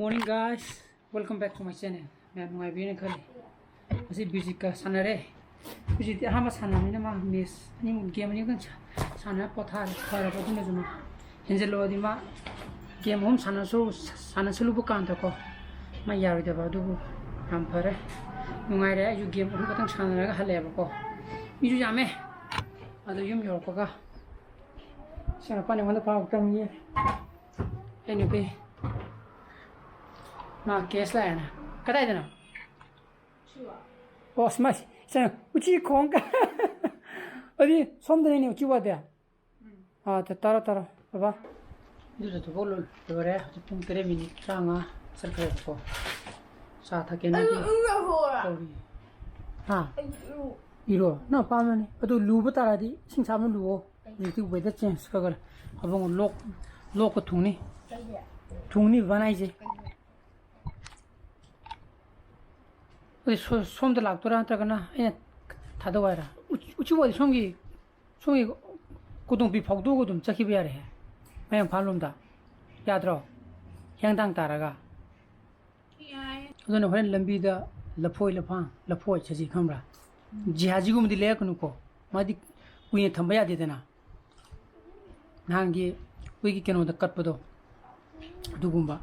morning guys, welcome back to my channel. मैं मुंगाई भी नहीं खाली ऐसे म्यूजिक का साना रे म्यूजिक हम साना में ना माँ मिस नहीं गेम नहीं kan साना पथा खारा पता नहीं जुमा हिंजे लो दी माँ गेम हम साना सुलु बुकान तक को मैं यार इधर बादू हम पर मुंगाई रे जो गेम हम पतंग साना रे का हले बको म्यूजिक जामे अदो यूम योर को का साना पाने वाला पाव कम ये anyway 나 개sla야 나 가다야 되나 어 스마시 자 우치 공가 어디 손들이니 우치와 돼 아, 따라 봐봐 이제도 볼로 그래 좀 그래 미니 장아 설크래 고 사타게나 아 이로 나 빠면이 또 루브 따라디 싱사면 루오 이게 왜다 찬스 그걸 아봉 록 통니 बनाइजे 어디 손들 락돌한테거나 예 다도 와라 우치워디 송기 고동비 폭도고 좀 잡히비야래 그냥 발롬다 야들어 향당 따라가 그거는 웬 럼비다 लफोई छजी खमरा जिहाजी को मदि लेक नुको मादि कुई थंबया देदेना नांगी कुई की केनो द कटपदो दुगुंबा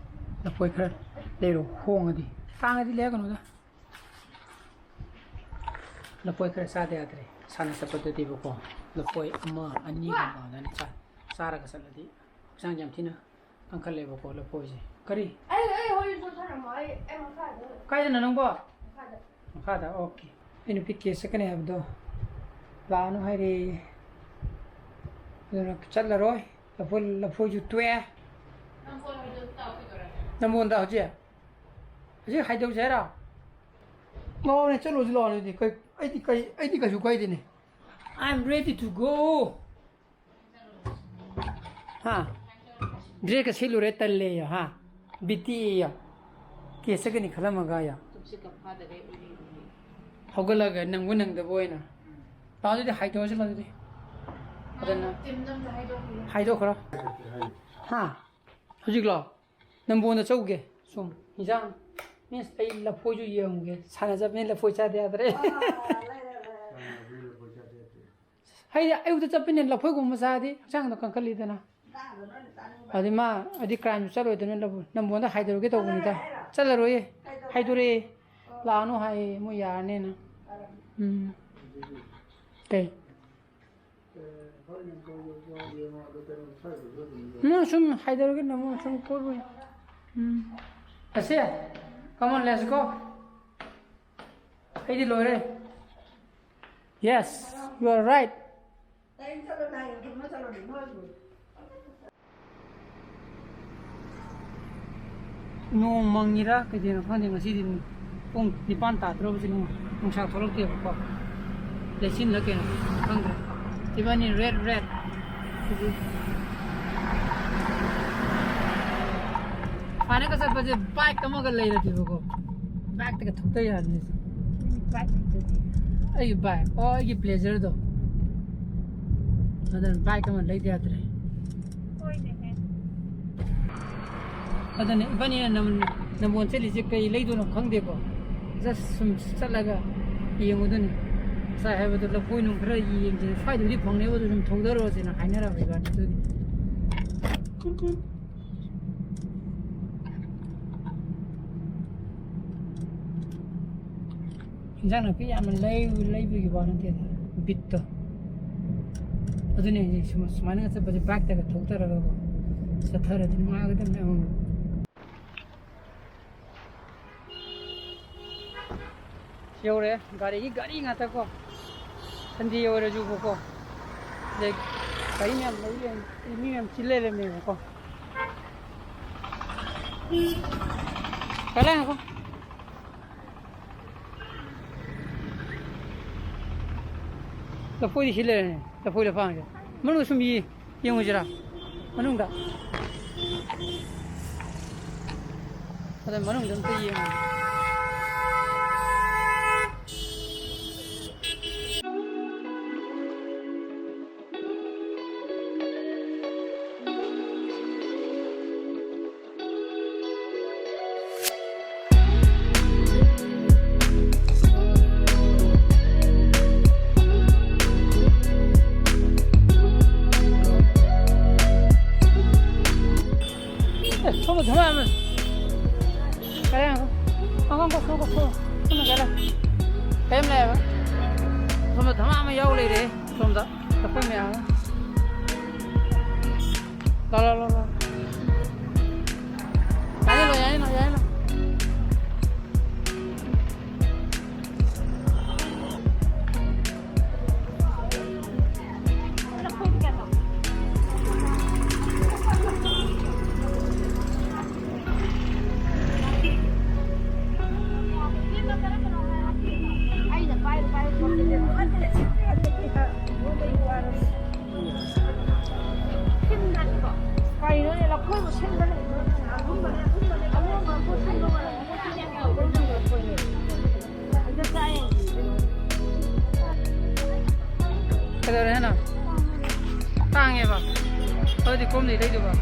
लफोई खर लेरो होंगदी तांगदी लेक नुदा लफोई खर सादे आदरे साना सपदति बको लफोई अमा अनि गमा दन चा सारा कसलदी सांग जम थिना अंकल ले बको लफोई जे करी ए होई तो थाना माई ए मखादा कायदना नंगबो मखादा ओके इन पिके सकने हबदो लानु हाइरे चलरोय लफोई जु त्वे नमोंदा होजे अजे हाइदौ जेरा मोने चलो जिलो नि कई आइदी का जुकाई दिने I'm ready to go हाँ ड्रेक सिलु रे तल्ले या हाँ बिती या केसे के निखला मगाया हगलगा नंगु नंगदबो ओइना तादि हाइदौ जला दि अदना हाइदौ खरा हाँ हुजिगलो नंबोंदा चौगे सुम हिजां मीन्स आई लफोई जु येंगे साना जब ने लफोई चा दे आदरे हाय आयुद चपिने लफोई गुम सादि चांग द कंकली देना अदि मा अदि क्राइम चलो देना लब नंबोंदा हाइदरोगे तौबनिदा चलरोए हाइदोरे लानु हाय मु याने ना कई no some हाइदरोगे नमो some कोरबो ऐसे come on let's go आइदी लोरे yes you are right नो मंगिरा कदिन फाने ngasi din pung dipan ta tro bisi nung sa tholok te ko lesin lake na angre tibani red पाने का सब बजे बाइक कम कर ले रही थी को बाइक तक थकते यार नहीं बाइक आई बाइक और ये प्लेजर दो अदन बाइक कम ले दिया तेरे कोई नहीं है अदन बनी नमोन चली जे कई ले दो न खंग दे को जस्ट सुम चलगा ये मुदन साहेब तो लफोई नु खरा ये जे फाइदो दि फंगने वो सुम थोदरो से ना हाइनरा बेगा तो कुन इंसान ना पिया मन लाई भी बारन ते बित्तो अदने समाने से बजे बैक तक ठोकता रहा सथर दिन में आगे मैं हूं योरे गाड़ी ngata को संदी योरे जु को ले गाड़ी में ले में चिल्ले ले में को कला को लफोई हिले लफोई लफांग मनु सुमी यंगुजरा मनुंगा अदे मनुंग दम ते ये mà yêu lấy đấy không đó tập cái mẹ lo vậy nó cái đó đấy nào tăng nghe vào thôi thì cơm gì đây được vào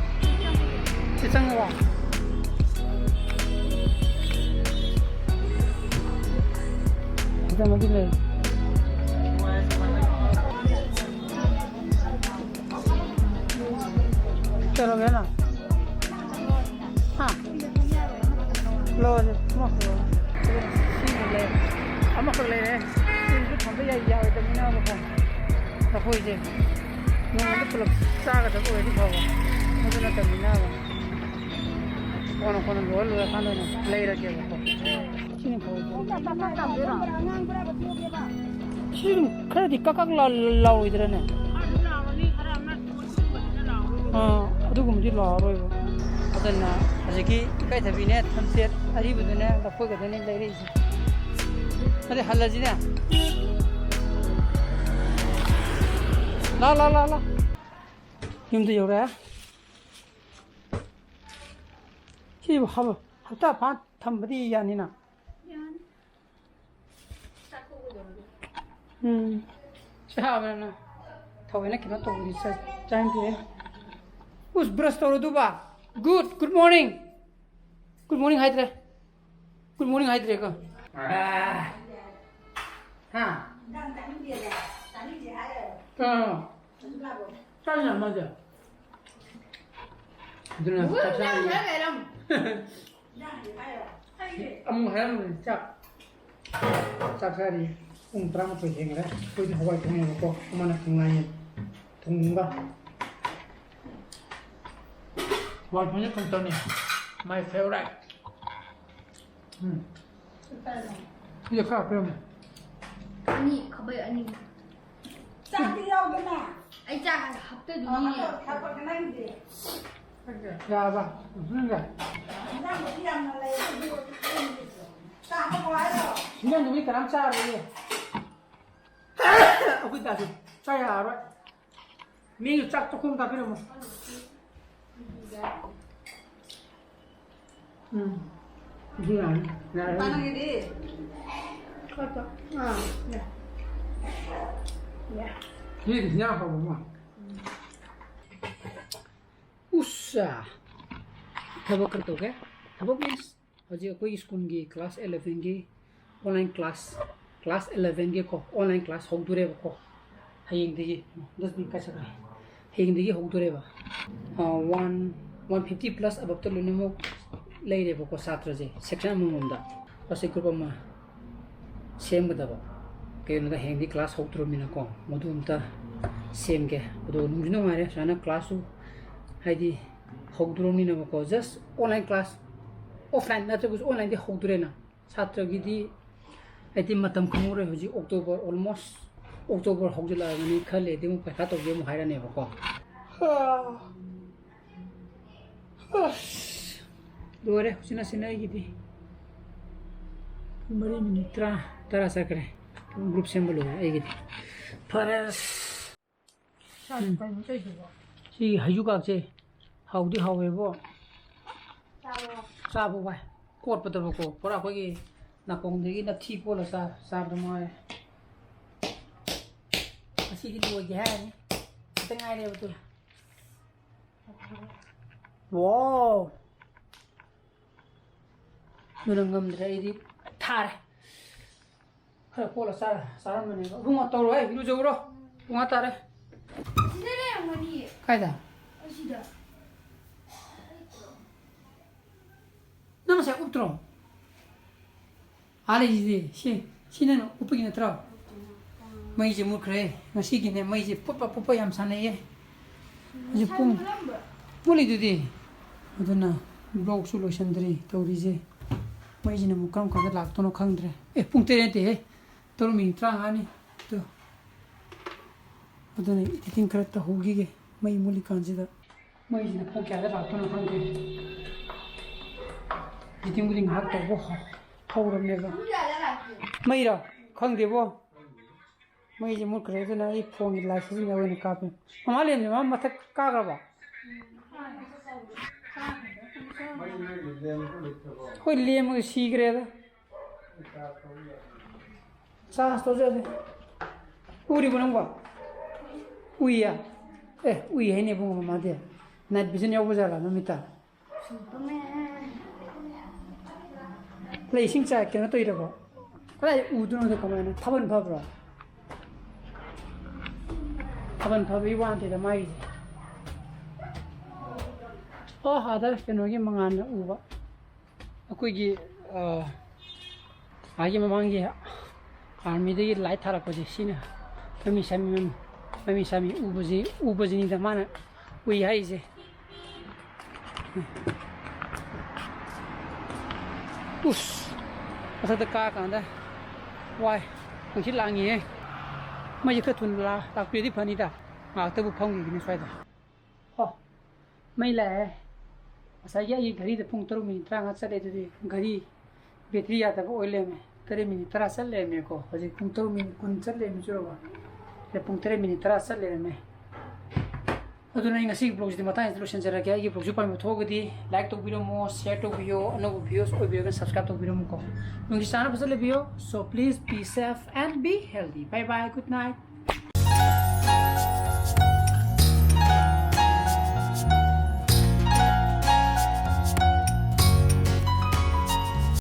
sẽ sang vào kita mau gini chalo gaya na ha lo je ama ko le ini tu sampai ya itu mina apa tak boleh je nunggu tu peluk saga tak boleh di bawah mungkin ada mina apa kono gol lu kan ada layer aja apa sini bawah sini kau di kakak lau itu na aduh kemudian lau itu ada na jadi kita tapi ni tamset hari betul na dapat kita ni layer itu ada hal lagi na la yumdu yore ki hab hafta pa thambadi yani na cha na thawena kina to ri sa time de us brush to du ba good morning haitre ko ha 짜증 안 맞아. 누나 짭짤이. 아무 해라면 짭짤이. 드라마 또 얘기해. 거기 하와이 동네 놓고 엄마는 동라인 동가. 와 번역 컨터니. My favorite. 이제 가 그러면. 아니 가봐요 아니. 짜티라고 그나. 아이 짜 합대 눈이. 가봐 그나인데. 야 봐. 무슨 거? 나 뭐야 말래. 짜 하고 와요. 그냥 우리 그람 짜리. 어디 다시 짜야 알아. 메뉴 짝 조금 다 필요 뭐. 이게 아니. 빠는 일이. 그렇다. 네. 이게 그냥 하고 뭐. 우싸. थबक करते हो क्या थबक means अजी कोई school की class 11 की online class 11 की को online class होगदुरे को हयेंग देगी 10 दिन का चक्कर हयेंग देगी होगदुरे बा 150 प्लस अब तो लेने मो ले रे को छात्र जे सेक्शन मुंदा असे ग्रुप में सेम बदबा के न हयेंग दी क्लास होगदुरो मिना को मधुमता सेम के दो नुनो मारे साना क्लास हाइदी होगदुरोमिना को जस्ट ऑनलाइन क्लास ऑफलाइन नत्रगुस ऑनलाइन दे होगदुरेना छात्रगिदी आइति मतम खमुरे होजि अक्टोबर ऑलमोस्ट अक्टोबर होगजलागनि खले देमु पैखा तोगे मु हायराने बको दोरे सिना सिना गिदी मरी मिनिट तरा सकरे ग्रुप सिंबल हो एगिदी फरस सी हायुकाचे हाउदी हावेबो चाबो बाय कोट पतबो को परा खोगी नाकोंदेगी नथी पोला साब माय असीदी लोगे हानी तंगाय रे बतु वाओ मिरंगम द्रेदी थारे खर पोला सारा मने रुमा तोरो है बिरु जौरो रुमा तारे 시대래 어머니. कायदा 어시다. नमस्ते उत्तरो आले जी सी सीने उपगिन त्र mây chỉ một kề nó xí cái này mây chỉ phút yam san này chỉ pung puli đi đi đó na blog solution đấy tao đi chứ mây chỉ nằm cam cái lạc tao nó khăng đấy pung tê thế tao mình trang anh tao đó này thì tin cái tao hogi cái mây muli can gì đó mây chỉ nằm pung cái lạc tao nó khăng đấy thì tin cái ngạc tao vô thâu rồi nè mây rồi khăng đấy vô mây chỉ một cái này phone cái lại sử dụng cái này cáp mà lên mà thắc cá cái bao कोई लिए मुझे सीख रहे थे सांस तो ज़्यादा पूरी बनाऊंगा उइया उइया ही नहीं बनाऊंगा माते नाइट विजन या बुझा रहा ना मिता लेसिंग चाय क्या ना तो इधर को अरे उधर तो कमाए ना थावन भाव रहा थावन भाव ही वहाँ थे तो माई आधा कहीं मंगान उबा अखोगी आगे ममांगे आर्मी दे लाइट थारा को जेसीना मम्मी सामी उबजी नहीं दमाना उई है इसे उस असल तो का कांदा वाई अंकित लांगी है मैं ये कतुन ला ताकि यदि फनी था आग तब उठाऊंगी कि नहीं फायदा हो मैं लाए saya ini gari de pung terus minit terang asal itu di gari bateri ada ko oil में तेरे minit terang asal ले में को अजी pung terus minit kuncer ले में चलो ले pung तेरे minit terang asal ले में अदु नहीं ngasih blog di mata instruction जरा क्या ये blog जो पर में थोक दी like तो वीडियो मो share तो वीडियो अनु वीडियो और वीडियो का subscribe तो वीडियो मो को उनकी चैनल पसंद ले video so please be safe and be healthy bye bye good night